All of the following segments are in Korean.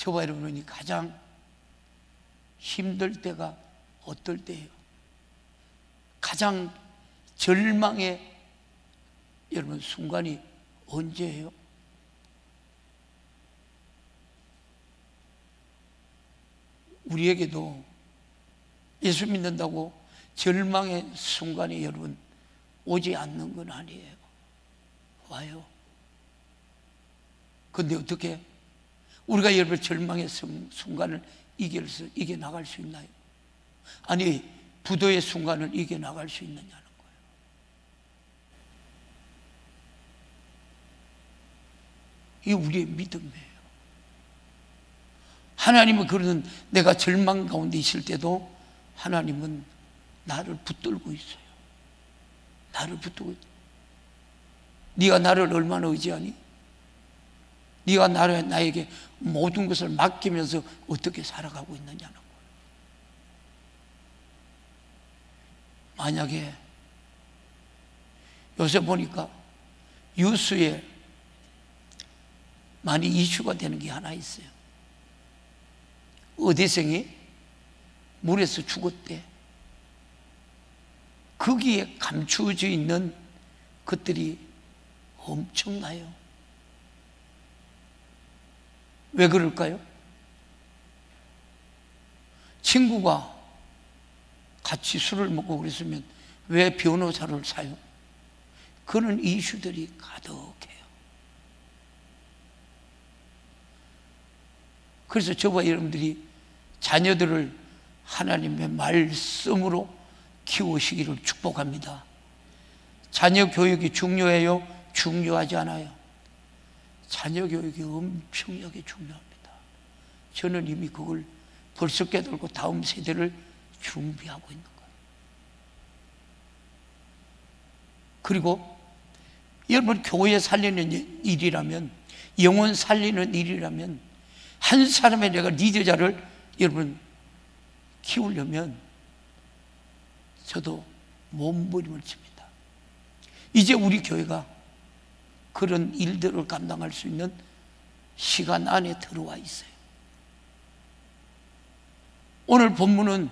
저와 여러분이 가장 힘들 때가 어떨 때예요? 가장 절망의 여러분 순간이 언제예요? 우리에게도 예수 믿는다고 절망의 순간이 여러분 오지 않는 건 아니에요. 와요. 그런데 어떻게 우리가 여러분 절망의 순간을 이겨나갈 수 있나요? 아니, 부도의 순간을 이겨나갈 수 있느냐는 거예요. 이게 우리의 믿음이에요. 하나님은 그러는 내가 절망 가운데 있을 때도 하나님은 나를 붙들고 있어요. 나를 붙들고 있어요. 네가 나를 얼마나 의지하니? 네가 나에게 모든 것을 맡기면서 어떻게 살아가고 있느냐는 거예요. 만약에 요새 보니까 뉴스에 많이 이슈가 되는 게 하나 있어요. 어대생이 물에서 죽었대. 거기에 감추어져 있는 것들이 엄청나요. 왜 그럴까요? 친구가 같이 술을 먹고 그랬으면 왜 변호사를 사요? 그런 이슈들이 가득해요. 그래서 저와 여러분들이 자녀들을 하나님의 말씀으로 키우시기를 축복합니다. 자녀 교육이 중요해요? 중요하지 않아요? 자녀 교육이 엄청나게 중요합니다. 저는 이미 그걸 벌써 깨달고 다음 세대를 준비하고 있는 거예요. 그리고 여러분 교회 살리는 일이라면, 영혼 살리는 일이라면, 한 사람의 내가 리더자를 여러분 키우려면 저도 몸부림을 칩니다. 이제 우리 교회가 그런 일들을 감당할 수 있는 시간 안에 들어와 있어요. 오늘 본문은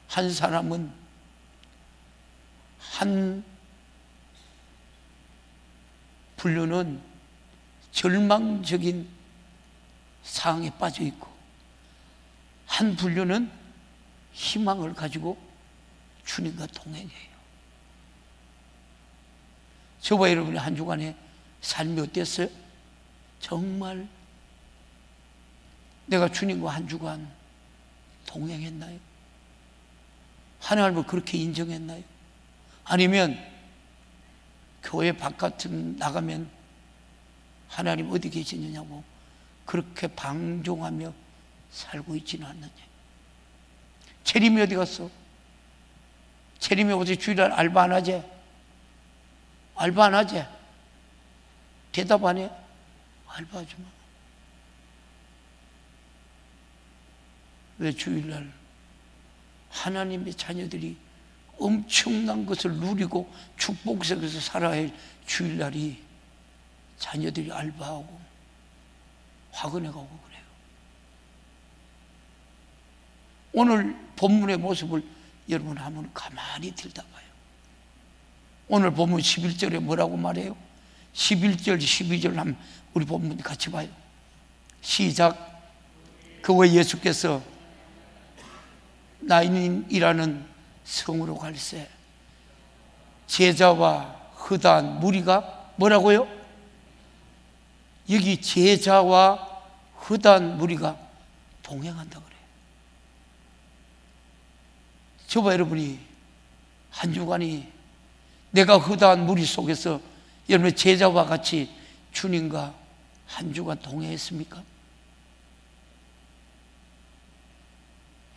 한 사람은 한 분류는 절망적인 상황에 빠져 있고, 한 분류는 희망을 가지고 주님과 동행해요. 저와 여러분의 한 주간의 삶이 어땠어요? 정말 내가 주님과 한 주간 동행했나요? 하나님을 그렇게 인정했나요? 아니면 교회 바깥 나가면 하나님 어디 계시느냐고 그렇게 방종하며 살고 있지는 않느냐? 체림이 어디 갔어? 체림이 어제 주일날 알바 안 하지? 알바 안 하지? 대답 안 해? 알바하지 마. 왜 주일날 하나님의 자녀들이 엄청난 것을 누리고 축복 속에서 살아야 할 주일날이 자녀들이 알바하고 학원에 가고 그래요. 오늘 본문의 모습을 여러분 한번 가만히 들다봐요. 오늘 본문 11절에 뭐라고 말해요? 11절, 12절 한번 우리 본문 같이 봐요. 시작. 그와 예수께서 나인이라는 성으로 갈새 제자와 허다한 무리가 뭐라고요? 여기 제자와 허다한 무리가 동행한다 그래요. 저와 여러분이 한 주간이 내가 허다한 무리 속에서 여러분의 제자와 같이 주님과 한 주간 동행했습니까?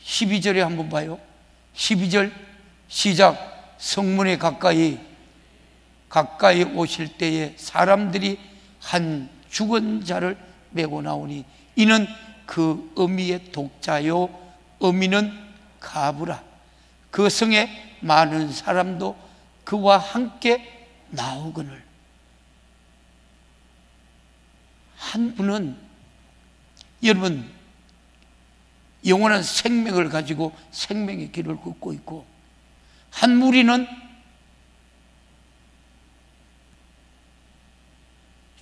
12절에 한번 봐요. 12절 시작. 성문에 가까이 오실 때에 사람들이 한 죽은 자를 메고 나오니 이는 그 어미의 독자요 어미는 가부라. 그 성에 많은 사람도 그와 함께 나오거늘. 한 분은 여러분 영원한 생명을 가지고 생명의 길을 걷고 있고, 한 무리는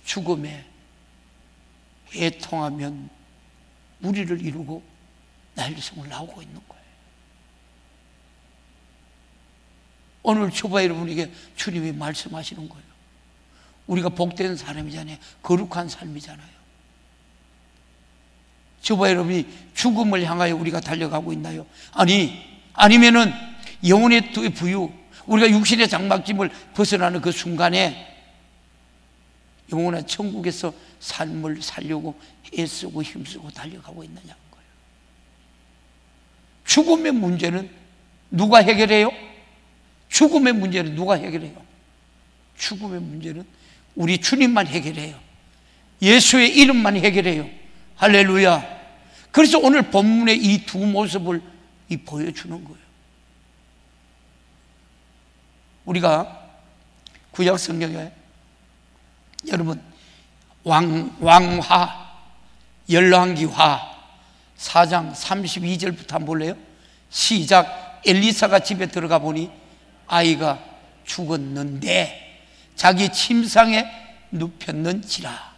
죽음에 애통하면 무리를 이루고 날성을 나오고 있는 거예요. 오늘 초보 여러분에게 주님이 말씀하시는 거예요. 우리가 복된 사람이잖아요. 거룩한 삶이잖아요. 초보 여러분이 죽음을 향하여 우리가 달려가고 있나요? 아니면은 영혼의 부유, 우리가 육신의 장막짐을 벗어나는 그 순간에 영원한 천국에서 삶을 살려고 애쓰고 힘쓰고 달려가고 있느냐는 거예요. 죽음의 문제는 누가 해결해요? 죽음의 문제는 누가 해결해요? 죽음의 문제는 우리 주님만 해결해요. 예수의 이름만 해결해요. 할렐루야. 그래서 오늘 본문의 이 두 모습을 보여주는 거예요. 우리가 구약 성경에 여러분 왕화 열왕기화 4장 32절부터 한번 볼래요? 시작. 엘리사가 집에 들어가 보니 아이가 죽었는데 자기 침상에 눕혔는지라.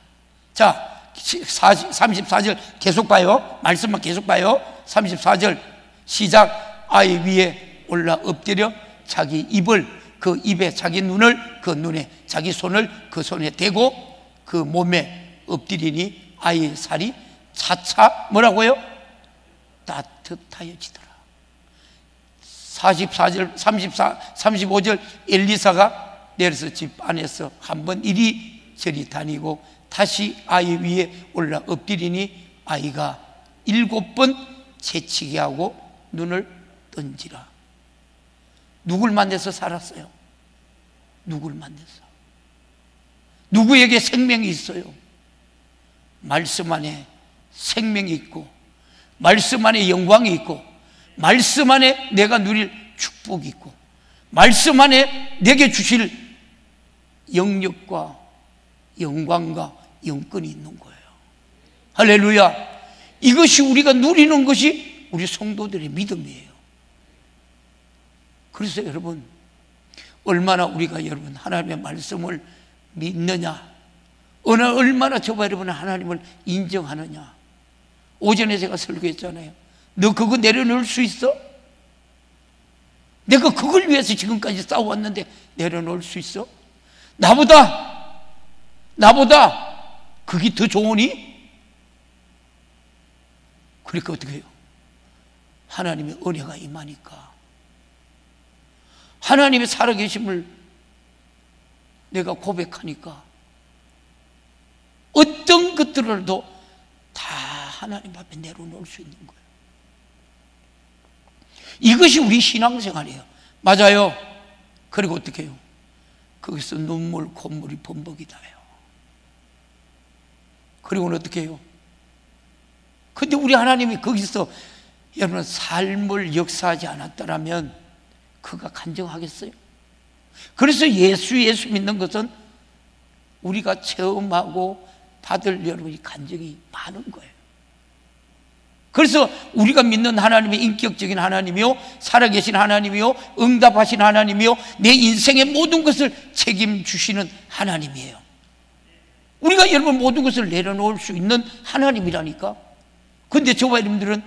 자, 34절 계속 봐요. 말씀만 계속 봐요. 34절 시작. 아이 위에 올라 엎드려 자기 입을 그 입에, 자기 눈을 그 눈에, 자기 손을 그 손에 대고 그 몸에 엎드리니 아이의 살이 차차 뭐라고요? 따뜻하여지더라. 35절 엘리사가 내려서 집 안에서 한번 이리저리 다니고 다시 아이 위에 올라 엎드리니 아이가 7번 재치게 하고 눈을 던지라. 누굴 만나서 살았어요? 누굴 만나서? 누구에게 생명이 있어요? 말씀 안에 생명이 있고, 말씀 안에 영광이 있고, 말씀 안에 내가 누릴 축복이 있고, 말씀 안에 내게 주실 영역과 영광과 영권이 있는 거예요. 할렐루야. 이것이 우리가 누리는 것이 우리 성도들의 믿음이에요. 그래서 여러분, 얼마나 우리가 여러분 하나님의 말씀을 믿느냐, 얼마나 저와 여러분은 하나님을 인정하느냐. 오전에 제가 설교했잖아요. 너 그거 내려놓을 수 있어? 내가 그걸 위해서 지금까지 싸워왔는데 내려놓을 수 있어? 나보다 그게 더 좋으니? 그러니까 어떻게 해요? 하나님의 은혜가 임하니까, 하나님의 살아계심을 내가 고백하니까 어떤 것들을도 다 하나님 앞에 내려놓을 수 있는 거예요. 이것이 우리 신앙생활이에요. 맞아요. 그리고 어떻게 해요? 거기서 눈물 콧물이 범벅이 나요. 그리고는 어떻게 해요? 근데 우리 하나님이 거기서 여러분 삶을 역사하지 않았더라면 그가 간증하겠어요? 그래서 예수 믿는 것은 우리가 체험하고 받을 여러분이 간증이 많은 거예요. 그래서 우리가 믿는 하나님이 인격적인 하나님이요, 살아계신 하나님이요, 응답하신 하나님이요, 내 인생의 모든 것을 책임주시는 하나님이에요. 우리가 여러분 모든 것을 내려놓을 수 있는 하나님이라니까. 근데 저와 여러분들은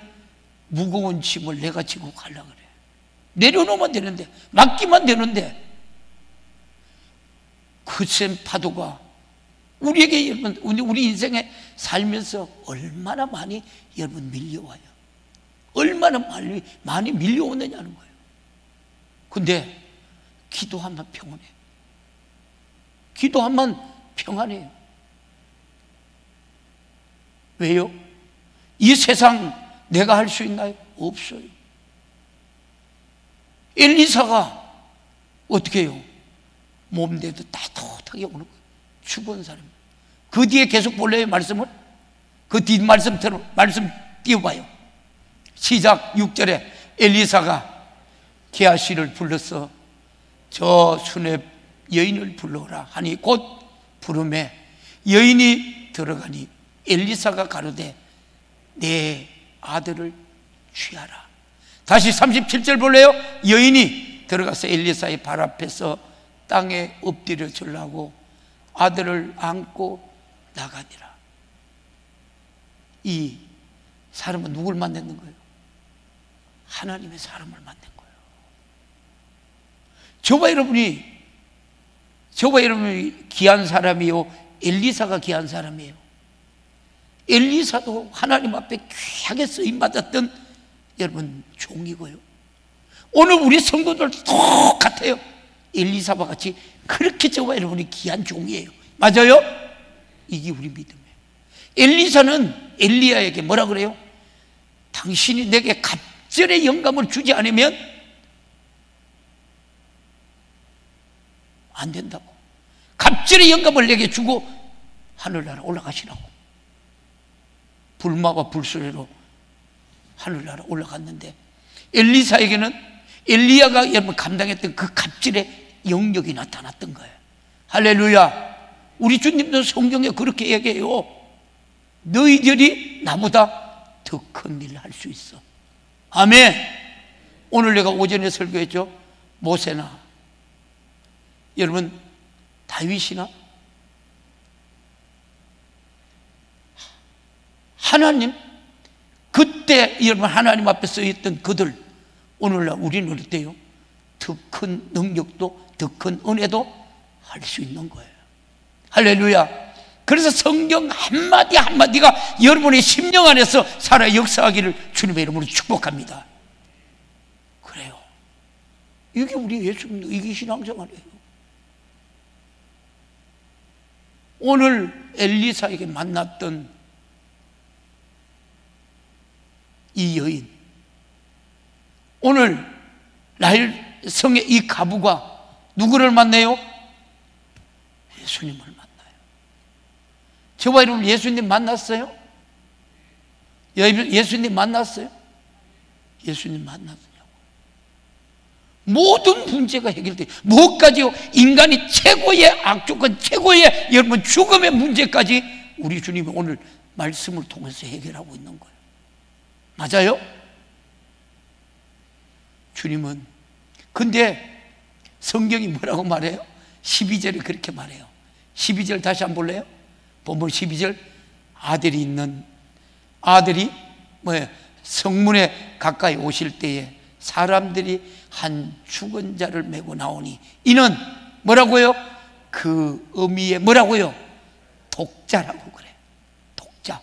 무거운 짐을 내가 지고 가려고 그래. 내려놓으면 되는데, 맡기면 되는데, 그센 파도가 우리에게 여러분, 우리 인생에 살면서 얼마나 많이 여러분 밀려와요. 얼마나 많이 밀려오느냐는 거예요. 근데 기도하면 평안해요. 기도하면 평안해요. 왜요? 이 세상 내가 할 수 있나요? 없어요. 엘리사가 어떻게 해요? 몸대도 따뜻하게 오는 거예요. 죽은 사람. 그 뒤에 계속 볼래요, 말씀을? 그 뒷 말씀 띄워봐요. 시작 6절에 엘리사가 게하시를 불러서 저 수렙 여인을 불러오라 하니 곧 부름에 여인이 들어가니 엘리사가 가로되 내 아들을 취하라. 다시 37절 볼래요? 여인이 들어가서 엘리사의 발 앞에서 땅에 엎드려 주려고 아들을 안고 나가니라. 이 사람은 누굴 만났는 거예요? 하나님의 사람을 만난 거예요. 저와 여러분이 귀한 사람이요, 엘리사가 귀한 사람이에요. 엘리사도 하나님 앞에 귀하게 쓰임받았던 여러분 종이고요. 오늘 우리 성도들 똑같아요. 엘리사와 같이 그렇게 저와 여러분이 귀한 종이에요. 맞아요? 이게 우리 믿음이에요. 엘리사는 엘리야에게 뭐라 그래요? 당신이 내게 갑절의 영감을 주지 않으면 안 된다고. 갑절의 영감을 내게 주고 하늘나라 올라가시라고. 불마와 불수레로 하늘나라 올라갔는데 엘리사에게는 엘리야가 여러분 감당했던 그 갑질의 영역이 나타났던 거예요. 할렐루야. 우리 주님도 성경에 그렇게 얘기해요. 너희들이 나보다 더 큰 일을 할 수 있어. 아멘. 오늘 내가 오전에 설교했죠. 모세나 여러분 다윗이나 하나님, 그때 여러분 하나님 앞에 서 있던 그들, 오늘날 우리는 어때요? 더 큰 능력도 더 큰 은혜도 할 수 있는 거예요. 할렐루야. 그래서 성경 한마디 한마디가 여러분의 심령 안에서 살아 역사하기를 주님의 이름으로 축복합니다. 그래요. 이게 우리 예수 믿는 이게 신앙생활이에요. 오늘 엘리사에게 만났던 이 여인, 오늘 라헬 성의 이 가부가 누구를 만나요? 예수님을 만나요. 저와 여러분 예수님 만났어요? 예수님 만났어요? 예수님 만났어요. 모든 문제가 해결돼요. 무엇까지요? 인간이 최고의 악조건, 최고의 여러분 죽음의 문제까지 우리 주님이 오늘 말씀을 통해서 해결하고 있는 거예요. 맞아요? 주님은, 근데 성경이 뭐라고 말해요? 12절에 그렇게 말해요. 12절 다시 한번 볼래요? 본문 12절. 아들이 뭐예요? 성문에 가까이 오실 때에 사람들이 한 죽은 자를 메고 나오니 이는 뭐라고요? 그 어미의 뭐라고요? 독자라고 그래요. 독자.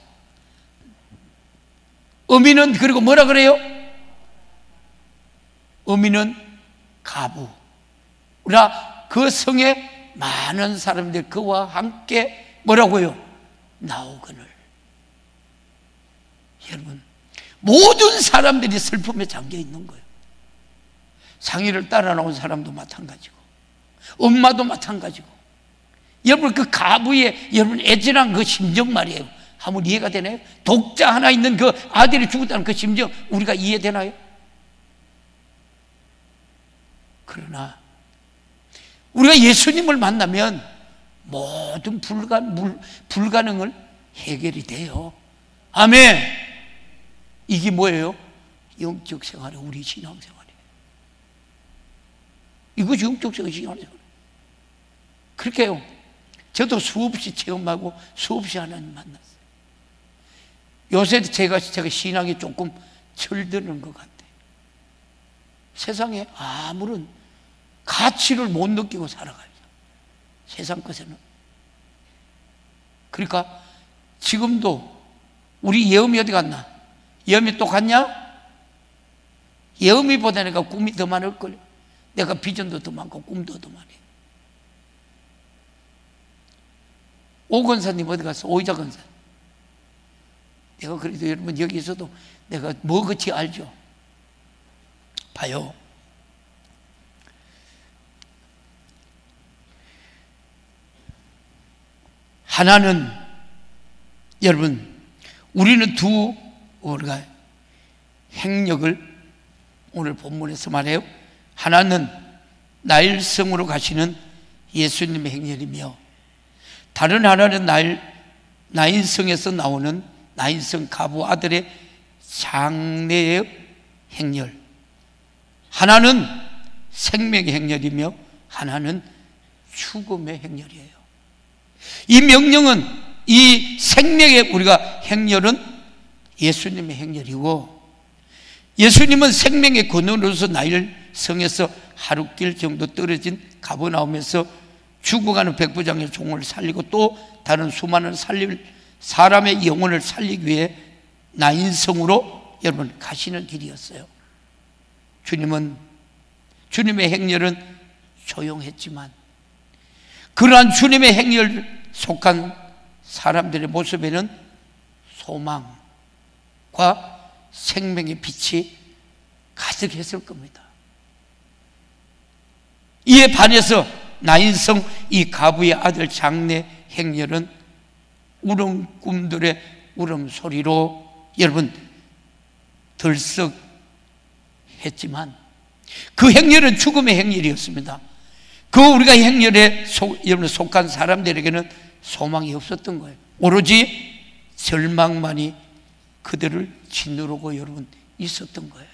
어미는 그리고 뭐라 그래요? 어미는 가부라. 그 성에 많은 사람들 그와 함께 뭐라고요? 나오거늘. 여러분, 모든 사람들이 슬픔에 잠겨 있는 거예요. 상의를 따라 나온 사람도 마찬가지고, 엄마도 마찬가지고. 여러분, 그 가부의 여러분 애절한 그 심정 말이에요. 한번 이해가 되나요? 독자 하나 있는 그 아들이 죽었다는 그 심정 우리가 이해되나요? 그러나 우리가 예수님을 만나면 모든 불가능을 해결이 돼요. 아멘. 이게 뭐예요? 영적 생활이 우리 신앙생활이에요. 이것이 영적 신앙생활이에요. 그렇게 해요. 저도 수없이 체험하고 수없이 하나님 만났어요. 요새 제가 신앙이 조금 철드는 것 같아요. 세상에 아무런 가치를 못 느끼고 살아가요. 세상 것에는. 그러니까 지금도 우리 예음이 어디 갔나? 예음이 또 갔냐? 예음이보다 내가 꿈이 더 많을걸요. 내가 비전도 더 많고 꿈도 더 많아요. 오 권사님 어디 갔어? 오이자 권사. 내가 그래도 여러분 여기서도 내가 뭐 그치 알죠? 봐요. 하나는 여러분 우리는 우리가 행력을 오늘 본문에서 말해요. 하나는 나일성으로 가시는 예수님의 행렬이며 다른 하나는 나인성에서 나오는 나인성 가부 아들의 장래의 행렬, 하나는 생명의 행렬이며 하나는 죽음의 행렬이에요. 이 명령은, 이 생명의 우리가 행렬은 예수님의 행렬이고, 예수님은 생명의 근원으로서 나인성에서 하루길 정도 떨어진 가버나움에서 죽어가는 백부장의 종을 살리고 또 다른 수많은 살릴 사람의 영혼을 살리기 위해 나인성으로 여러분 가시는 길이었어요. 주님의 행렬은 조용했지만 그러한 주님의 행렬 속한 사람들의 모습에는 소망과 생명의 빛이 가득했을 겁니다. 이에 반해서 나인성 이 가부의 아들 장래 행렬은 울음꾼들의 울음소리로 여러분 들썩했지만 그 행렬은 죽음의 행렬이었습니다. 그 우리가 행렬에 여러분 속한 사람들에게는 소망이 없었던 거예요. 오로지 절망만이 그들을 짓누르고 여러분 있었던 거예요.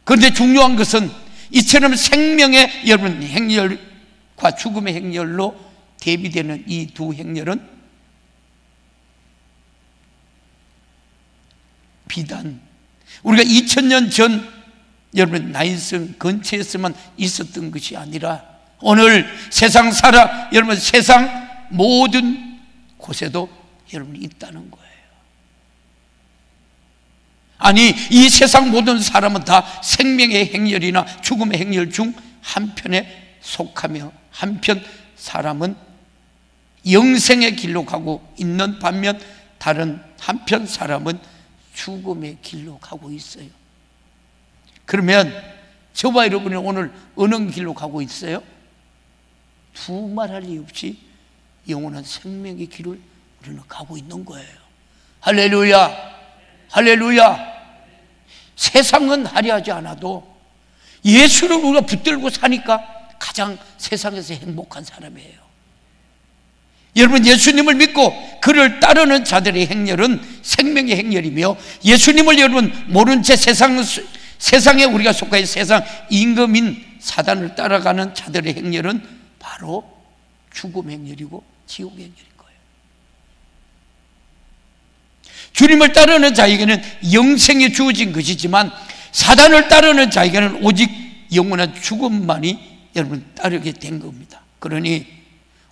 그런데 중요한 것은 이처럼 생명의 여러분 행렬과 죽음의 행렬로 대비되는 이 두 행렬은 비단 우리가 2000년 전 여러분 나인성 근처에서만 있었던 것이 아니라 오늘 세상 여러분 세상 모든 곳에도 여러분 있다는 거예요. 아니 이 세상 모든 사람은 다 생명의 행렬이나 죽음의 행렬 중 한편에 속하며 한편 사람은 영생의 길로 가고 있는 반면 다른 한편 사람은 죽음의 길로 가고 있어요. 그러면 저와 여러분이 오늘 어느 길로 가고 있어요? 두말할 리 없이 영원한 생명의 길을 우리는 가고 있는 거예요. 할렐루야, 할렐루야. 세상은 하려하지 않아도 예수를 우리가 붙들고 사니까 가장 세상에서 행복한 사람이에요. 여러분 예수님을 믿고 그를 따르는 자들의 행렬은 생명의 행렬이며 예수님을 여러분 모른 채 세상에 우리가 속하여 세상 임금인 사단을 따라가는 자들의 행렬은 바로 죽음의 행렬이고 지옥의 행렬인 거예요. 주님을 따르는 자에게는 영생이 주어진 것이지만 사단을 따르는 자에게는 오직 영원한 죽음만이 여러분 따르게 된 겁니다. 그러니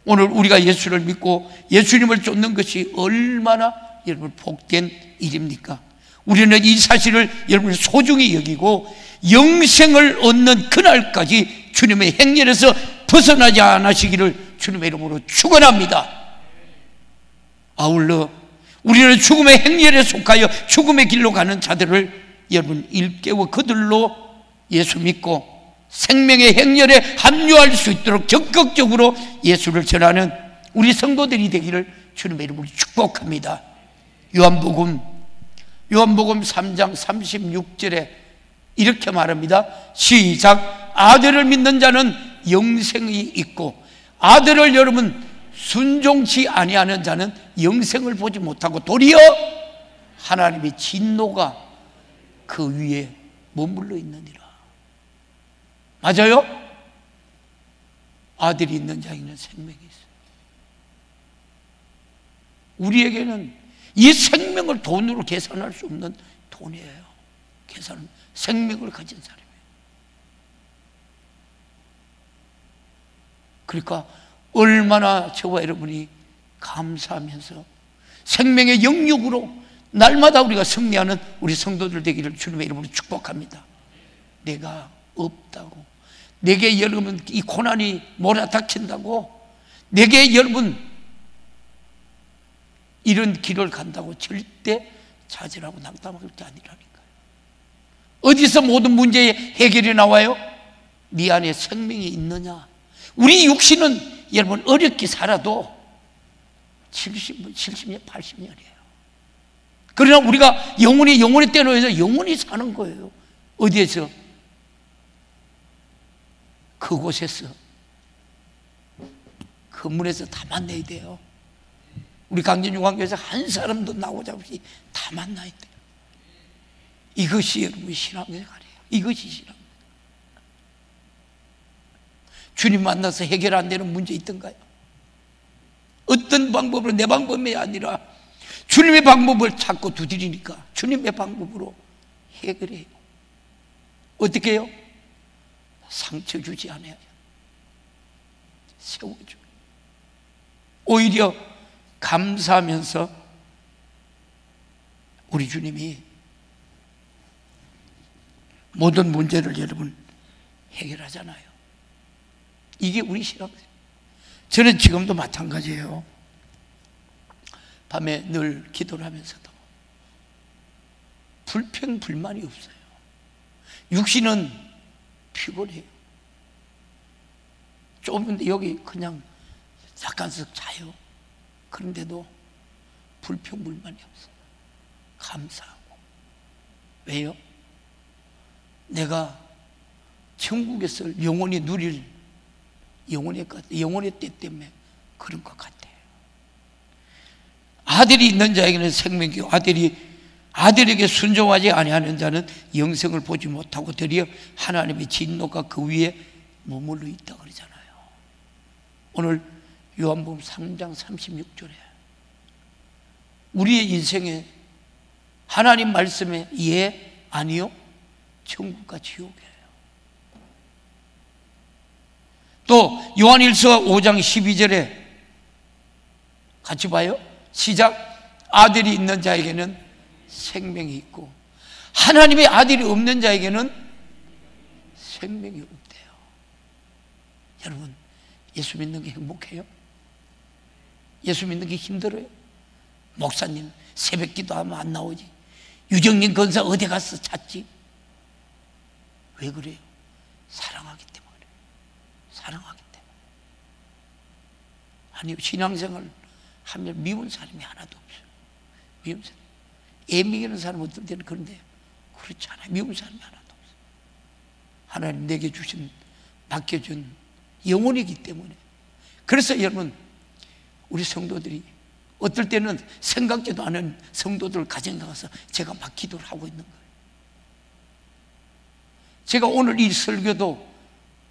오늘 우리가 예수를 믿고 예수님을 쫓는 것이 얼마나 여러분 복된 일입니까? 우리는 이 사실을 여러분 소중히 여기고 영생을 얻는 그날까지 주님의 행렬에서 벗어나지 않으시기를 주님의 이름으로 축원합니다. 아울러 우리는 죽음의 행렬에 속하여 죽음의 길로 가는 자들을 여러분 일깨워 그들로 예수 믿고 생명의 행렬에 합류할 수 있도록 적극적으로 예수를 전하는 우리 성도들이 되기를 주님의 이름으로 축복합니다. 요한복음 3장 36절에 이렇게 말합니다. 시작. 아들을 믿는 자는 영생이 있고 아들을 여러분 순종치 아니하는 자는 영생을 보지 못하고 도리어 하나님의 진노가 그 위에 머물러 있느니라. 맞아요? 아들이 있는 자에게는 생명이 있어요. 우리에게는 이 생명을 돈으로 계산할 수 없는 돈이에요. 생명을 가진 사람이에요. 그러니까 얼마나 저와 여러분이 감사하면서 생명의 영육으로 날마다 우리가 승리하는 우리 성도들 되기를 주님의 이름으로 축복합니다. 내가 없다고, 내게 여러분 이 고난이 몰아닥친다고, 내게 여러분 이런 길을 간다고 절대 좌절하고 낙담할 게 아니라니까요. 어디서 모든 문제의 해결이 나와요? 네 안에 생명이 있느냐? 우리 육신은 여러분 어렵게 살아도 70년, 80년이에요. 그러나 우리가 영원히 때려서 영원히 사는 거예요. 어디에서? 그곳에서 그 문에서 다 만나야 돼요. 우리 강진중앙교회에서 한 사람도 나오자 없이 다 만나야 돼요. 이것이 여러분 신앙생활이에요. 이것이 신앙. 주님 만나서 해결 안 되는 문제 있던가요? 어떤 방법으로, 내 방법이 아니라 주님의 방법을 찾고 두드리니까 주님의 방법으로 해결해요. 어떻게 해요? 상처 주지 않아요. 세워줘. 오히려 감사하면서 우리 주님이 모든 문제를 여러분 해결하잖아요. 이게 우리 신앙. 저는 지금도 마찬가지예요. 밤에 늘 기도를 하면서도 불평불만이 없어요. 육신은 피곤해요. 좁은데 여기 그냥 잠깐씩 자요. 그런데도 불평불만이 없어요. 감사하고. 왜요? 내가 천국에서 영원히 누릴 영혼의 때 때문에 그런 것 같아요. 아들이 있는 자에게는 생명이요 아들에게 순종하지 아니하는 자는 영생을 보지 못하고 도리어 하나님의 진노가 그 위에 머물러 있다 그러잖아요. 오늘 요한복음 3장 36절에 우리의 인생에 하나님 말씀에 예, 아니요, 천국과 지옥이에요. 또 요한일서 5장 12절에 같이 봐요. 시작. 아들이 있는 자에게는 생명이 있고 하나님의 아들이 없는 자에게는 생명이 없대요. 여러분, 예수 믿는 게 행복해요? 예수 믿는 게 힘들어요? 목사님 새벽 기도하면 안 나오지. 유정님 권사 어디 가서 찾지? 왜 그래요? 사랑하기 때문에. 사랑하기 때문에. 아니, 신앙생활 하면 미운 사람이 하나도 없어요. 미운 사람. 애미기는 사람 어떨 때는 그런데 그렇지 않아요. 미운 사람이 하나도 없어요. 하나님 내게 주신, 맡겨준 영혼이기 때문에. 그래서 여러분, 우리 성도들이 어떨 때는 생각지도 않은 성도들 가정 가서 제가 막 기도를 하고 있는 거예요. 제가 오늘 이 설교도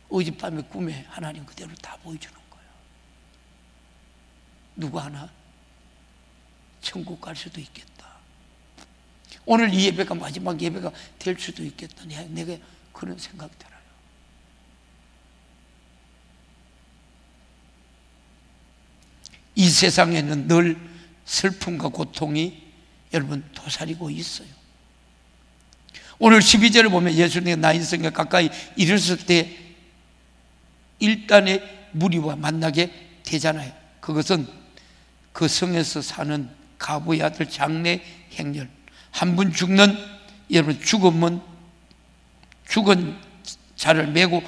어젯밤에 꿈에 하나님 그대로 다 보여주는 거예요. 누구 하나 천국 갈 수도 있겠다. 오늘 이 예배가 마지막 예배가 될 수도 있겠다. 내가 그런 생각이 들어요. 이 세상에는 늘 슬픔과 고통이 여러분 도사리고 있어요. 오늘 12절을 보면 예수님이 나인성에 가까이 이르렀을 때 일단의 무리와 만나게 되잖아요. 그것은 그 성에서 사는 가부의 아들 장래 행렬. 한 분 죽는, 여러분 죽은 자를 메고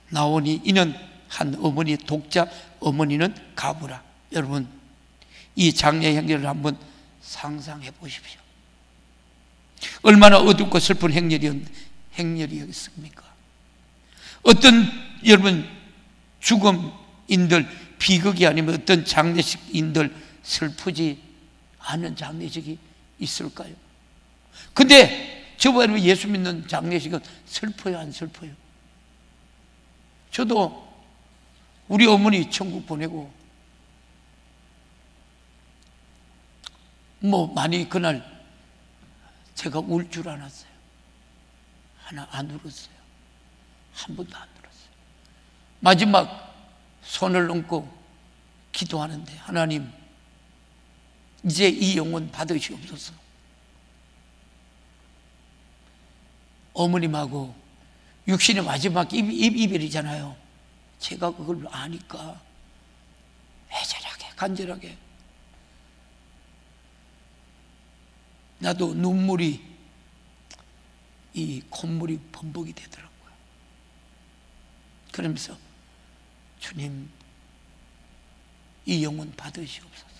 나오니 이는 한 어머니 독자, 어머니는 가부라. 여러분, 이 장례 행렬을 한번 상상해 보십시오. 얼마나 어둡고 슬픈 행렬이었습니까? 어떤 여러분 죽음인들, 비극이 아니면 어떤 장례식인들 슬프지 않은 장례식이 있을까요? 근데 저번에 예수 믿는 장례식은 슬퍼요, 안 슬퍼요? 저도 우리 어머니 천국 보내고 많이 그날 제가 울 줄 알았어요. 하나 안 울었어요. 한 번도 안 울었어요. 마지막 손을 얹고 기도하는데, 하나님 이제 이 영혼 받으시옵소서. 어머님하고 육신의 마지막 이별이잖아요. 제가 그걸 아니까 애절하게 간절하게 나도 눈물이, 이 콧물이 범벅이 되더라고요. 그러면서 주님 이 영혼 받으시옵소서.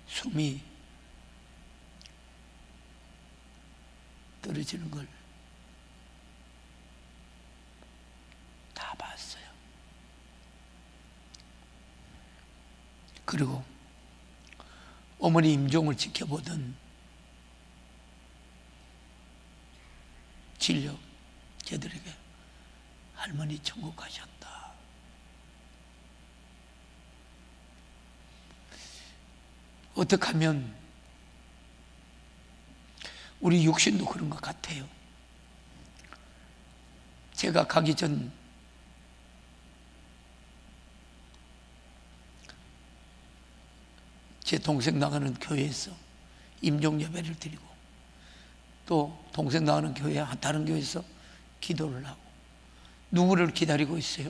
숨이 떨어지는 걸 다 봤어요. 그리고 어머니 임종을 지켜보던 진료 걔들에게 할머니 천국 가셨다. 어떻게 하면 우리 육신도 그런 것 같아요. 제가 가기 전 제 동생 나가는 교회에서 임종 예배를 드리고 또 동생 나가는 교회 다른 교회에서 기도를 하고 누구를 기다리고 있어요?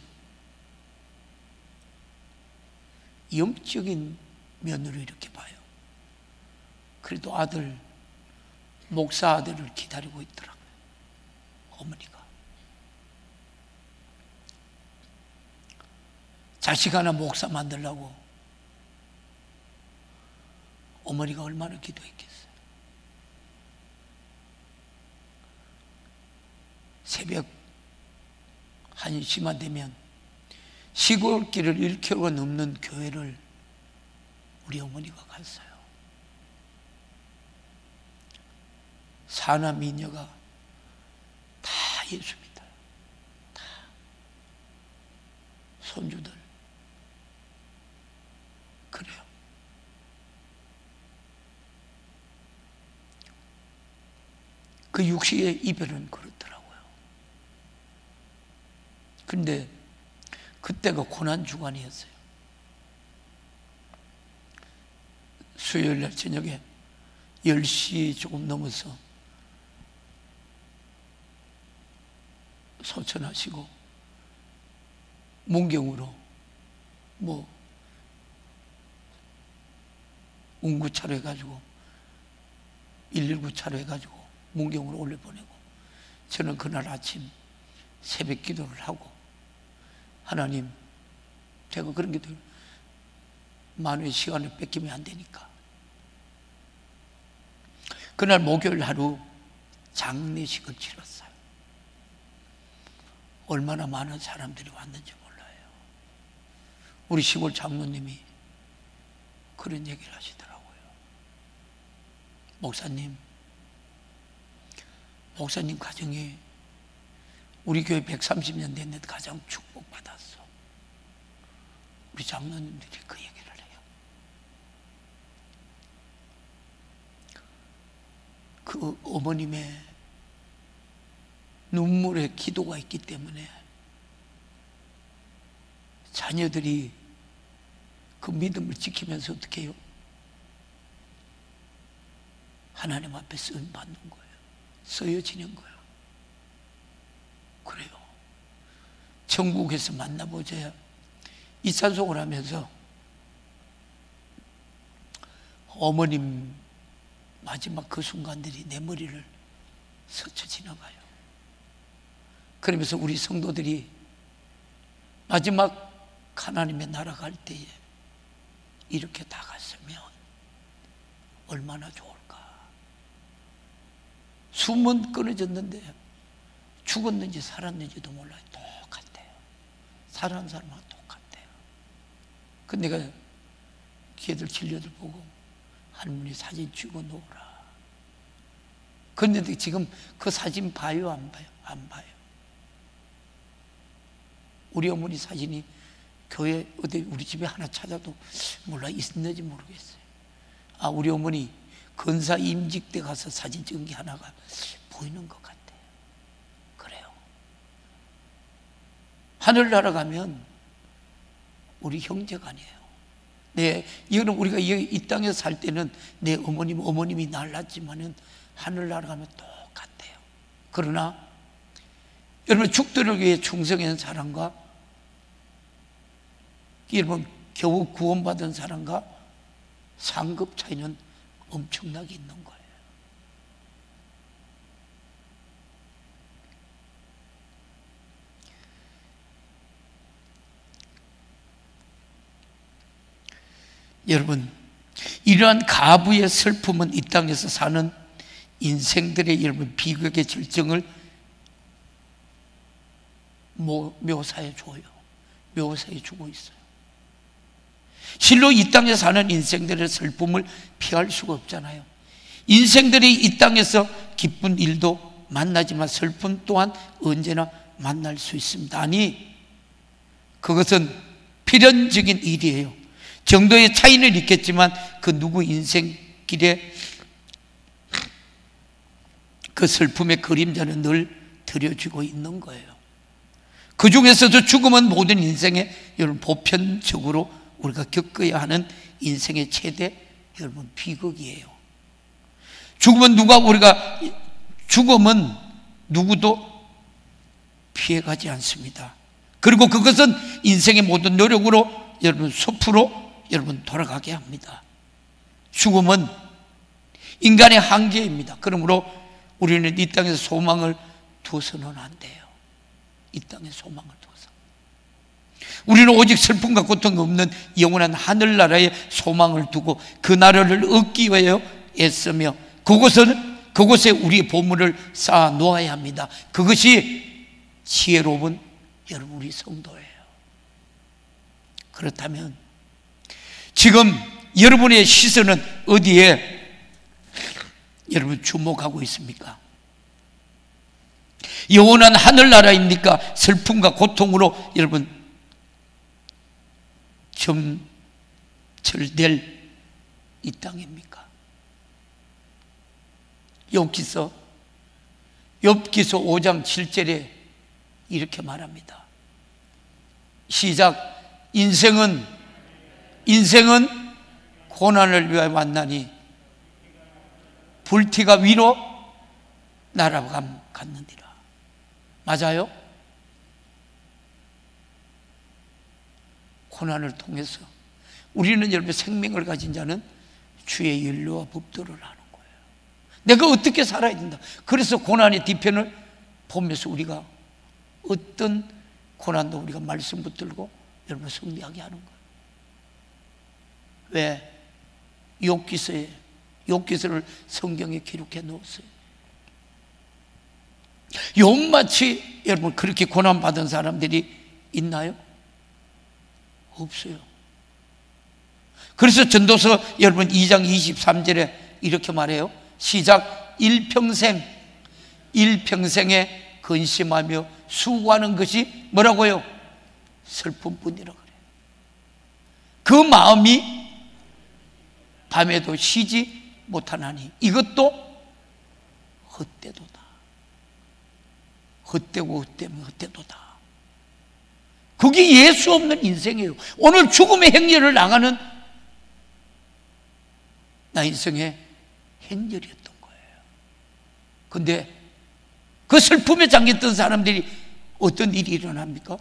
영적인 면으로 이렇게 봐요. 그래도 아들, 목사 아들을 기다리고 있더라고요. 어머니가. 자식 하나 목사 만들려고 어머니가 얼마나 기도했겠어요. 새벽 1시만 되면 시골길을 1km 넘는 교회를 우리 어머니가 갔어요. 사나 미녀가 다 예수 믿어요. 다. 손주들. 그래요. 그 육식의 이별은 그렇더라고요. 근데 그때가 고난주간이었어요. 수요일날 저녁에 10시 조금 넘어서 소천하시고 문경으로 운구차로 해가지고 119차로 해가지고 문경으로 올려보내고 저는 그날 아침 새벽 기도를 하고 하나님 제가 그런 기도를 만회의 시간을 뺏기면 안 되니까 그날 목요일 하루 장례식을 치렀어요. 얼마나 많은 사람들이 왔는지 몰라요. 우리 시골 장로님이 그런 얘기를 하시더라고요. 목사님 가정이 우리 교회 130년 됐는데 가장 축복받았어. 우리 장로님들이 그 얘기를 해요. 그 어머님의 눈물의 기도가 있기 때문에 자녀들이 그 믿음을 지키면서 어떻게 해요? 하나님 앞에 쓰임 받는 거예요. 쓰여지는 거예요. 그래요. 천국에서 만나보자. 이찬송을 하면서 어머님 마지막 그 순간들이 내 머리를 스쳐 지나가요. 그러면서 우리 성도들이 마지막 하나님의 나라 갈 때에 이렇게 다 갔으면 얼마나 좋을까. 숨은 끊어졌는데 죽었는지 살았는지도 몰라요. 똑같아요. 살아난 사람하고 똑같아요. 근데 내가 걔들 진료들 보고 할머니 사진 찍어 놓으라. 그런데 지금 그 사진 봐요? 안 봐요? 안 봐요. 우리 어머니 사진이 교회 어디 우리 집에 하나 찾아도 몰라 있는지 모르겠어요. 아, 우리 어머니 건사 임직 때 가서 사진 찍은 게 하나가 보이는 것 같아요. 그래요. 하늘나라 가면 우리 형제가 아니에요. 이거는 우리가 이 땅에서 살 때는 내 어머님이 날 낳았지만은 하늘나라 가면 똑같아요. 그러나 여러분 죽들을 위해 충성한 사람과 여러분 겨우 구원받은 사람과 상급 차이는 엄청나게 있는 거예요. 여러분, 이러한 가부의 슬픔은 이 땅에서 사는 인생들의 여러분 비극의 절정을 묘사해 줘요. 묘사해 주고 있어요. 실로 이 땅에 사는 인생들의 슬픔을 피할 수가 없잖아요. 인생들이 이 땅에서 기쁜 일도 만나지만 슬픔 또한 언제나 만날 수 있습니다. 아니, 그것은 필연적인 일이에요. 정도의 차이는 있겠지만 그 누구 인생길에 그 슬픔의 그림자는 늘 들여지고 있는 거예요. 그 중에서도 죽음은 모든 인생의 여러분 보편적으로 우리가 겪어야 하는 인생의 최대 여러분 비극이에요. 죽음은 누구도 피해가지 않습니다. 그리고 그것은 인생의 모든 노력으로 여러분 숲으로 여러분 돌아가게 합니다. 죽음은 인간의 한계입니다. 그러므로 우리는 이 땅에서 소망을 두어서는 안 돼요. 이 땅에 소망을 두어서 우리는 오직 슬픔과 고통이 없는 영원한 하늘나라에 소망을 두고 그 나라를 얻기 위하여 애쓰며 그곳에 우리의 보물을 쌓아 놓아야 합니다. 그것이 지혜로운 여러분 우리 성도예요. 그렇다면 지금 여러분의 시선은 어디에 여러분 주목하고 있습니까? 영원한 하늘나라입니까? 슬픔과 고통으로 여러분 점철될 이 땅입니까? 욥기서 5장 7절에 이렇게 말합니다. 시작. 인생은 고난을 위하여 왔나니 불티가 위로 날아갔느니라. 맞아요? 고난을 통해서 우리는 여러분 생명을 가진 자는 주의 윤리와 법도를 아는 거예요. 내가 어떻게 살아야 된다. 그래서 고난의 뒤편을 보면서 우리가 어떤 고난도 우리가 말씀 붙들고 여러분 승리하게 하는 거예요. 왜? 욥기서를 성경에 기록해 놓았어요. 욥마치 여러분 그렇게 고난받은 사람들이 있나요? 없어요. 그래서 전도서 여러분 2장 23절에 이렇게 말해요. 시작. 일평생에 근심하며 수고하는 것이 뭐라고요? 슬픔뿐이라고 그래요. 그 마음이 밤에도 쉬지 못하나니 이것도 헛되도다. 헛되고 헛되면 헛되도다. 그게 예수 없는 인생이에요. 오늘 죽음의 행렬을 나가는 나 인생의 행렬이었던 거예요. 근데 그 슬픔에 잠겼던 사람들이 어떤 일이 일어납니까?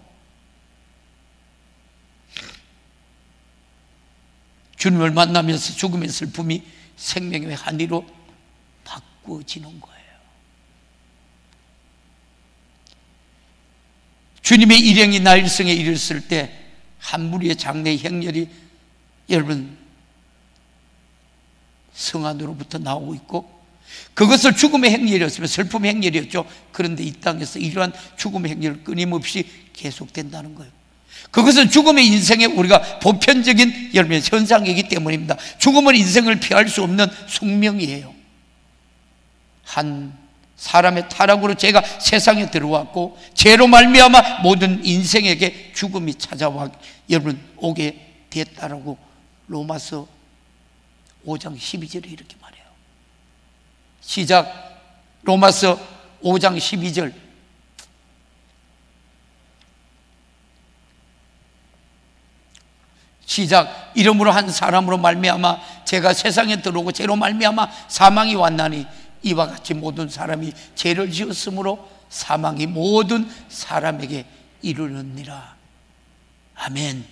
주님을 만나면서 죽음의 슬픔이 생명의 한의로 바꾸어지는 거예요. 주님의 일행이 나일성에 이르렀을 때 한 무리의 장래의 행렬이 여러분 성 안으로부터 나오고 있고 그것을 죽음의 행렬이었으면 슬픔의 행렬이었죠. 그런데 이 땅에서 이러한 죽음의 행렬은 끊임없이 계속된다는 거예요. 그것은 죽음의 인생에 우리가 보편적인 여러분의 현상이기 때문입니다. 죽음은 인생을 피할 수 없는 숙명이에요. 한 사람의 타락으로 죄가 세상에 들어왔고 죄로 말미암아 모든 인생에게 죽음이 찾아와 여러분 오게 됐다라고 로마서 5장 12절에 이렇게 말해요. 시작. 로마서 5장 12절. 시작. 이러므로 한 사람으로 말미암아 죄가 세상에 들어오고 죄로 말미암아 사망이 왔나니 이와 같이 모든 사람이 죄를 지었으므로 사망이 모든 사람에게 이르느니라. 아멘.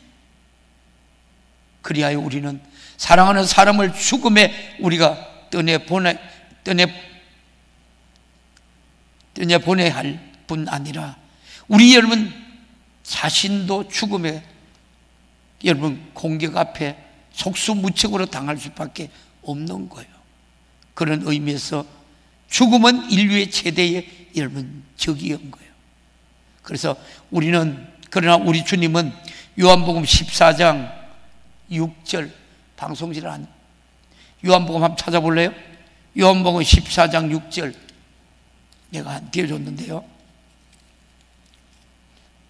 그리하여 우리는 사랑하는 사람을 죽음에 우리가 떠내보내야 할 뿐 아니라 우리 여러분 자신도 죽음에 여러분 공격 앞에 속수무책으로 당할 수밖에 없는 거예요. 그런 의미에서 죽음은 인류의 최대의 여러분 적이었던 거예요. 그래서 그러나 우리 주님은 요한복음 14장 6절 방송지를 요한복음 한번 찾아볼래요? 요한복음 14장 6절 내가 띄워줬는데요.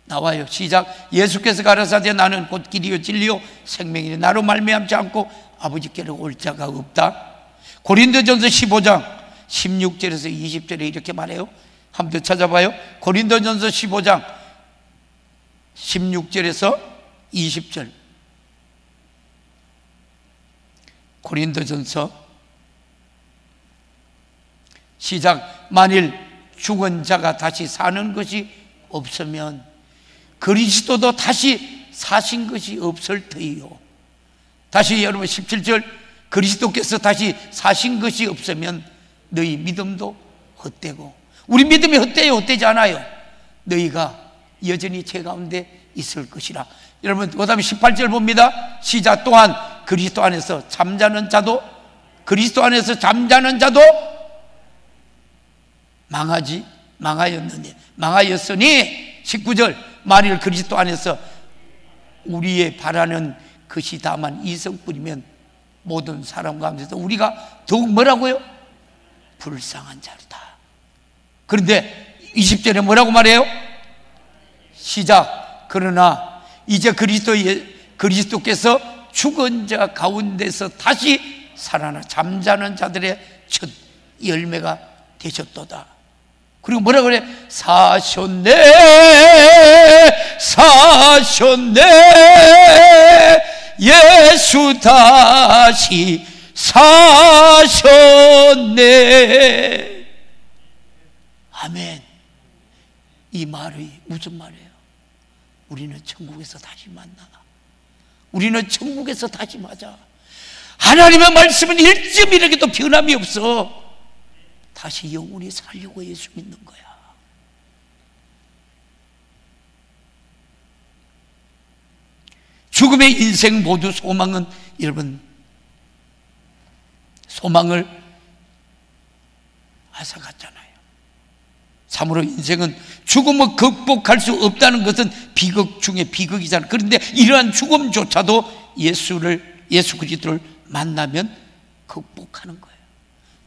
나와요. 시작. 예수께서 가라사대 나는 곧 길이요 진리요 생명이니 나로 말미암지 않고 아버지께로 올 자가 없다. 고린도전서 15장 16절에서 20절에 이렇게 말해요. 한번 더 찾아봐요. 고린도전서 15장 16절에서 20절. 고린도전서 시작. 만일 죽은 자가 다시 사는 것이 없으면 그리스도도 다시 사신 것이 없을 터이요. 다시 여러분 17절. 그리스도께서 다시 사신 것이 없으면 너희 믿음도 헛되고. 우리 믿음이 헛되요? 헛되지 않아요. 너희가 여전히 제 가운데 있을 것이라. 여러분 그 다음에 18절 봅니다. 시작. 또한 그리스도 안에서 잠자는 자도 망하였으니 19절. 만일 그리스도 안에서 우리의 바라는 것이 다만 이성뿐이면 모든 사람 가운데서 우리가 더욱 뭐라고요? 불쌍한 자로다. 그런데 20절에 뭐라고 말해요? 시작. 그러나 이제 그리스도께서 죽은 자 가운데서 다시 살아나 잠자는 자들의 첫 열매가 되셨도다. 그리고 뭐라 그래? 사셨네 예수 다시 사셨네. 아멘. 이 말이 무슨 말이에요? 우리는 천국에서 다시 만나. 우리는 천국에서 다시 맞아. 하나님의 말씀은 1.1에게도 변함이 없어. 다시 영원히 살려고 예수 믿는 거야. 죽음의 인생 모두 소망은 여러분 소망을 앗아갔잖아요. 참으로 인생은 죽음을 극복할 수 없다는 것은 비극 중에 비극이잖아요. 그런데 이러한 죽음조차도 예수 그리스도를 만나면 극복하는 거예요.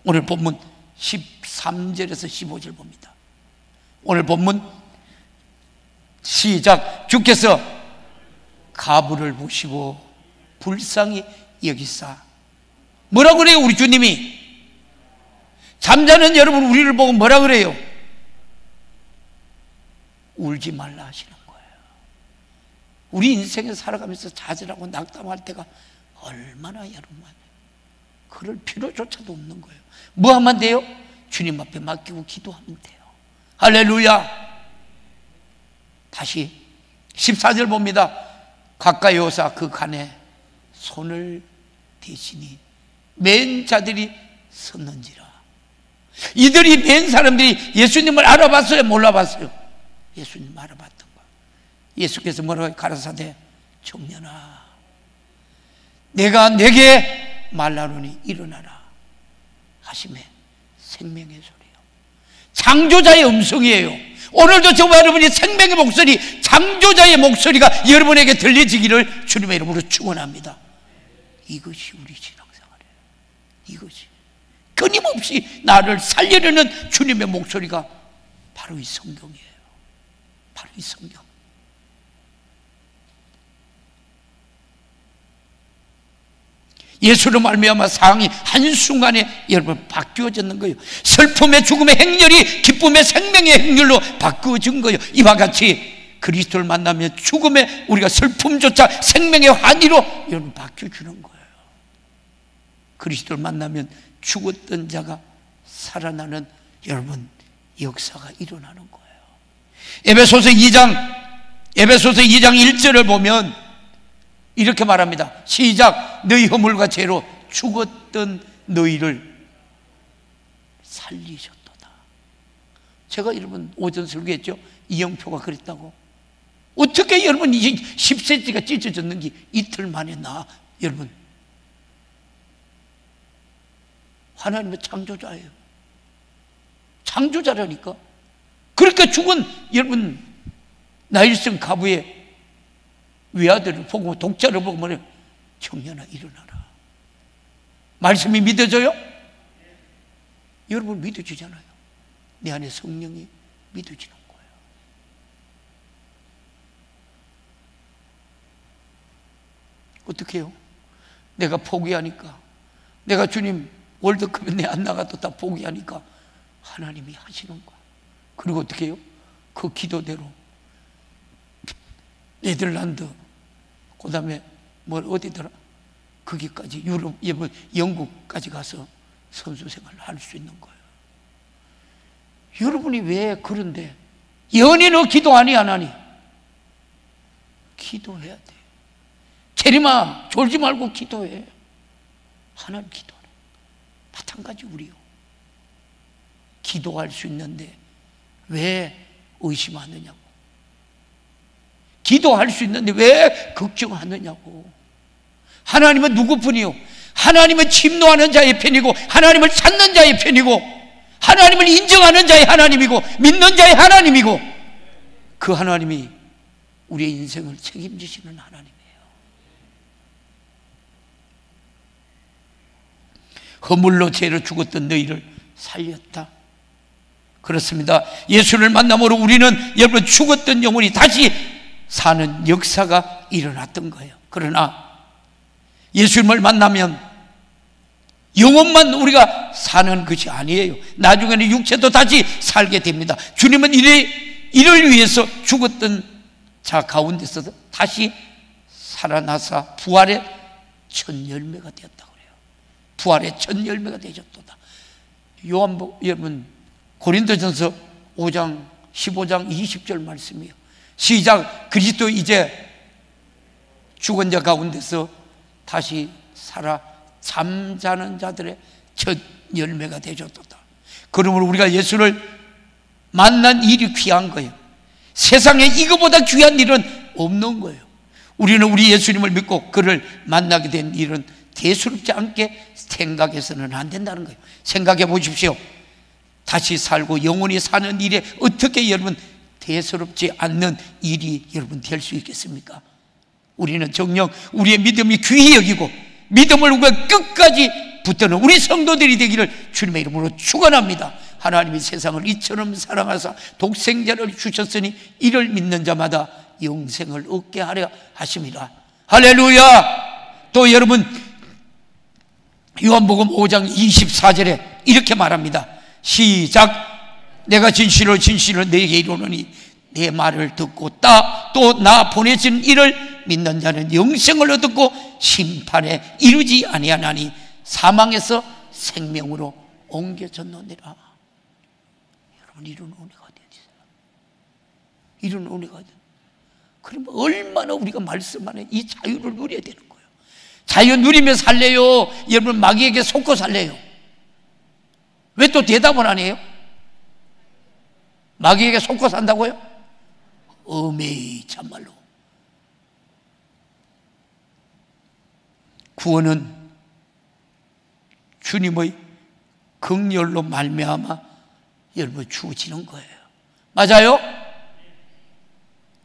오늘 본문 13절에서 15절 봅니다. 오늘 본문 시작. 주께서 가부를 보시고 불쌍히 여기사. 뭐라 그래요? 우리 주님이 잠자는 여러분 우리를 보고 뭐라 그래요? 울지 말라 하시는 거예요. 우리 인생에 살아가면서 좌절하고 낙담할 때가 얼마나 여러분 많아요. 그럴 필요조차도 없는 거예요. 뭐 하면 돼요? 주님 앞에 맡기고 기도하면 돼요. 할렐루야. 다시 14절 봅니다. 가까이 오사 그 간에 손을 대시니 맨 자들이 섰는지라. 이들이 맨 사람들이 예수님을 알아봤어요? 몰라봤어요? 예수님 알아봤던 거. 예수께서 뭐라고 가라사대 청년아 내가 내게 말하노니 일어나라 하심에 생명의 소리요. 창조자의 음성이에요. 오늘도 저와 여러분이 생명의 목소리, 창조자의 목소리가 여러분에게 들려지기를 주님의 이름으로 축원합니다. 이것이 우리 신앙생활이에요. 이것이 끊임없이 나를 살리려는 주님의 목소리가 바로 이 성경이에요. 바로 이 성경. 예수로 말미암아 상황이 한순간에 여러분 바뀌어졌는 거예요. 슬픔의 죽음의 행렬이 기쁨의 생명의 행렬로 바뀌어진 거예요. 이와 같이 그리스도를 만나면 죽음의 우리가 슬픔조차 생명의 환희로 여러분 바뀌어주는 거예요. 그리스도를 만나면 죽었던 자가 살아나는 여러분 역사가 일어나는 거예요. 에베소서 2장 1절을 보면 이렇게 말합니다. 시작. 너희 허물과 죄로 죽었던 너희를 살리셨도다. 제가 여러분 오전 설교했죠. 이영표가 그랬다고. 어떻게 여러분 이 10cm가 찢어졌는 게 이틀 만에 여러분 하나님의 창조자예요. 창조자라니까. 그러니까 죽은 여러분 나일성 가부의 외아들을 보고 독자를 보고 뭐래? 청년아 일어나라. 말씀이 믿어져요? 여러분 믿어지잖아요. 내 안에 성령이 믿어지는 거예요. 어떻게 해요? 내가 포기하니까, 내가 주님 월드컵에 내 안 나가도 다 포기하니까 하나님이 하시는 거야. 그리고 어떻게 해요? 그 기도대로 네덜란드, 그 다음에 뭘 어디더라? 거기까지 유럽, 영국까지 가서 선수 생활을 할 수 있는 거예요. 여러분이 왜 그런데 연인은 기도하니 안 하니? 기도해야 돼. 체리마 졸지 말고 기도해. 하나님 기도하네. 마찬가지 우리요. 기도할 수 있는데 왜 의심하느냐고. 기도할 수 있는데 왜 걱정하느냐고. 하나님은 누구뿐이요? 하나님은 침노하는 자의 편이고, 하나님을 찾는 자의 편이고, 하나님을 인정하는 자의 하나님이고, 믿는 자의 하나님이고, 그 하나님이 우리의 인생을 책임지시는 하나님이에요. 허물로 죄로 죽었던 너희를 살렸다. 그렇습니다. 예수를 만남으로 우리는 여러분 죽었던 영혼이 다시 사는 역사가 일어났던 거예요. 그러나 예수님을 만나면 영혼만 우리가 사는 것이 아니에요. 나중에는 육체도 다시 살게 됩니다. 주님은 이를 위해서 죽었던 자 가운데서도 다시 살아나사 부활의 첫 열매가 되었다고 그래요. 부활의 첫 열매가 되셨도다. 여러분 고린도전서 5장 15장 20절 말씀이에요. 시작. 그리스도 이제 죽은 자 가운데서 다시 살아 잠자는 자들의 첫 열매가 되셨도다. 그러므로 우리가 예수를 만난 일이 귀한 거예요. 세상에 이거보다 귀한 일은 없는 거예요. 우리는 우리 예수님을 믿고 그를 만나게 된 일은 대수롭지 않게 생각해서는 안 된다는 거예요. 생각해 보십시오. 다시 살고 영원히 사는 일에 어떻게 여러분 대수롭지 않는 일이 여러분 될 수 있겠습니까? 우리는 정녕 우리의 믿음이 귀히 여기고 믿음을 우리가 끝까지 붙드는 우리 성도들이 되기를 주님의 이름으로 축원합니다. 하나님이 세상을 이처럼 사랑하사 독생자를 주셨으니 이를 믿는 자마다 영생을 얻게 하려 하십니다. 할렐루야. 또 여러분 요한복음 5장 24절에 이렇게 말합니다. 시작. 내가 진실로 진실로 너에게 이르노니 내 말을 듣고 또 나 보내신 이를 믿는 자는 영생을 얻고 심판에 이르지 아니하나니 사망에서 생명으로 옮겨졌느니라. 여러분 이런 은혜가 되어주세요. 이런 은혜가 되어. 그러면 얼마나 우리가 말씀 안에 이 자유를 누려야 되는 거예요. 자유 누리며 살래요? 여러분 마귀에게 속고 살래요? 왜 또 대답을 안 해요? 마귀에게 속고 산다고요? 어메이 참말로. 구원은 주님의 긍휼로 말미암아 여러분 주어지는 거예요. 맞아요?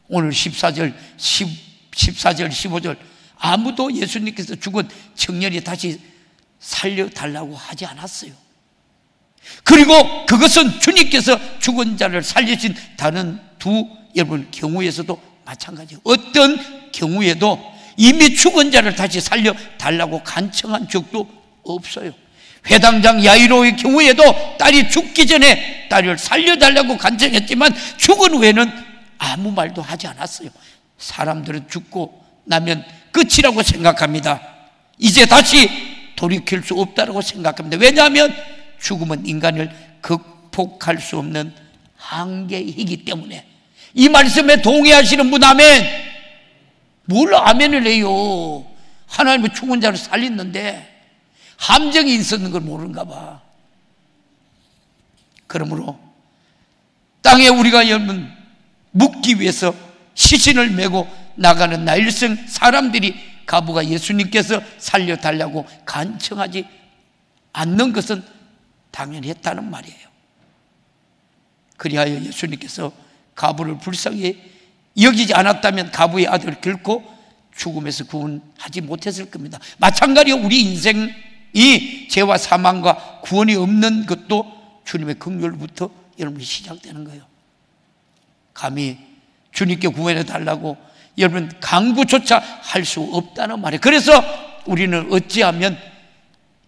오늘 14절 15절 아무도 예수님께서 죽은 청년이 다시 살려달라고 하지 않았어요. 그리고 그것은 주님께서 죽은 자를 살리신 다른 두 여러분 경우에서도 마찬가지예요. 어떤 경우에도 이미 죽은 자를 다시 살려달라고 간청한 적도 없어요. 회당장 야이로의 경우에도 딸이 죽기 전에 딸을 살려달라고 간청했지만 죽은 후에는 아무 말도 하지 않았어요. 사람들은 죽고 나면 끝이라고 생각합니다. 이제 다시 돌이킬 수 없다고 생각합니다. 왜냐하면 죽음은 인간을 극복할 수 없는 한계이기 때문에. 이 말씀에 동의하시는 분 아멘. 뭘 아멘을 해요? 하나님은 죽은 자를 살렸는데 함정이 있었는 걸 모르는가 봐. 그러므로 땅에 우리가 여러분 묵기 위해서 시신을 메고 나가는 나일성 사람들이 가부가 예수님께서 살려달라고 간청하지 않는 것은 당연히 했다는 말이에요. 그리하여 예수님께서 가부를 불쌍히 여기지 않았다면 가부의 아들을 결코 죽음에서 구원하지 못했을 겁니다. 마찬가지로 우리 인생이 죄와 사망과 구원이 없는 것도 주님의 긍휼로부터 여러분이 시작되는 거예요. 감히 주님께 구원해 달라고 여러분 강구조차 할 수 없다는 말이에요. 그래서 우리는 어찌하면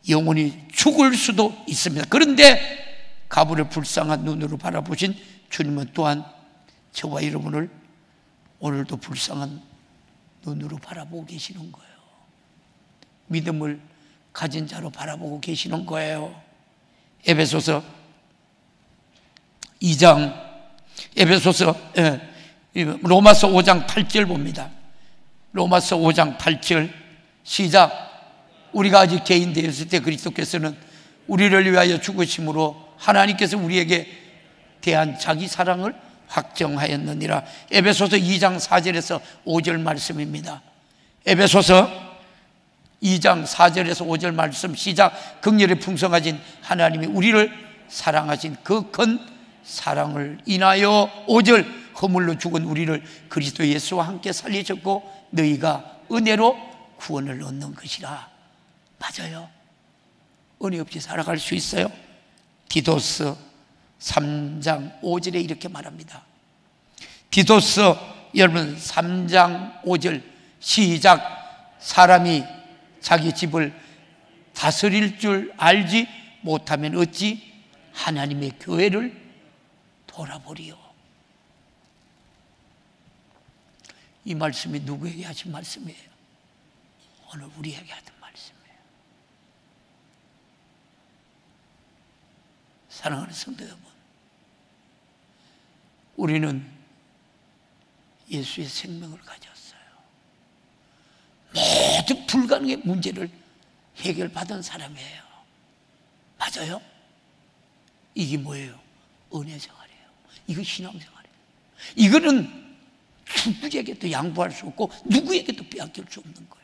영원히 죽을 수도 있습니다. 그런데 가부를 불쌍한 눈으로 바라보신 주님은 또한 저와 여러분을 오늘도 불쌍한 눈으로 바라보고 계시는 거예요. 믿음을 가진 자로 바라보고 계시는 거예요. 에베소서 2장, 로마서 5장 8절 봅니다. 로마서 5장 8절 시작. 우리가 아직 죄인 되었을 때 그리스도께서는 우리를 위하여 죽으심으로 하나님께서 우리에게 대한 자기 사랑을 확정하였느니라. 에베소서 2장 4절에서 5절 말씀입니다. 에베소서 2장 4절에서 5절 말씀 시작. 긍휼에 풍성하신 하나님이 우리를 사랑하신 그 큰 사랑을 인하여 5절 허물로 죽은 우리를 그리스도 예수와 함께 살리셨고 너희가 은혜로 구원을 얻는 것이라. 맞아요. 은혜 없이 살아갈 수 있어요? 디도스 3장 5절에 이렇게 말합니다. 디도스 여러분 3장 5절 시작. 사람이 자기 집을 다스릴 줄 알지 못하면 어찌 하나님의 교회를 돌아보리요. 이 말씀이 누구에게 하신 말씀이에요? 오늘 우리에게 하던 말씀이에요. 사랑하는 성도 여러분, 우리는 예수의 생명을 가졌어요. 모든 불가능의 문제를 해결받은 사람이에요. 맞아요? 이게 뭐예요? 은혜 생활이에요. 이거 신앙생활이에요. 이거는 누구에게도 양보할 수 없고 누구에게도 빼앗길 수 없는 거예요.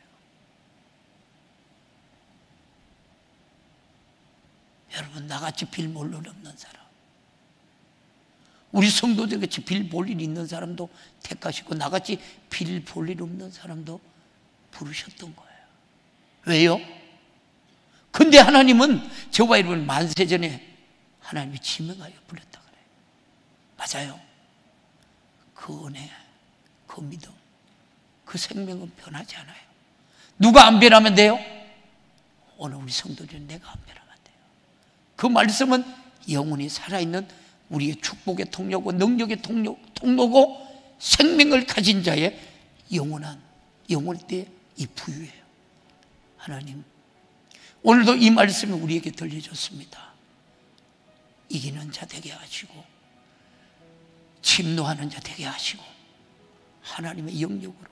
여러분, 나같이 빌 볼 일 없는 사람, 우리 성도들같이 빌 볼 일 있는 사람도 택하시고 나같이 빌 볼 일 없는 사람도 부르셨던 거예요. 왜요? 근데 하나님은 저와 여러분 만세전에 하나님이 지명하여 불렀다 그래요. 맞아요. 그 은혜, 그 믿음, 그 생명은 변하지 않아요. 누가 안 변하면 돼요? 오늘 우리 성도들은 내가 안 변하면 돼요. 그 말씀은 영원히 살아있는 우리의 축복의 통로고 능력의 통로고 생명을 가진 자의 영원한 영원히 때의 이 부유예요. 하나님, 오늘도 이 말씀이 우리에게 들려줬습니다. 이기는 자 되게 하시고 침노하는 자 되게 하시고 하나님의 영역으로,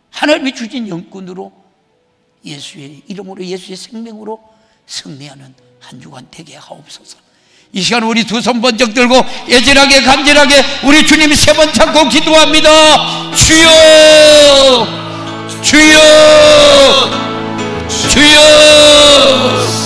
하나님이 주신 영권으로, 예수의 이름으로, 예수의 생명으로 승리하는 한 주간 되게 하옵소서. 이 시간 우리 두 손 번쩍 들고 애절하게 간절하게 우리 주님 세 번 찾고 기도합니다. 주여, 주여, 주여.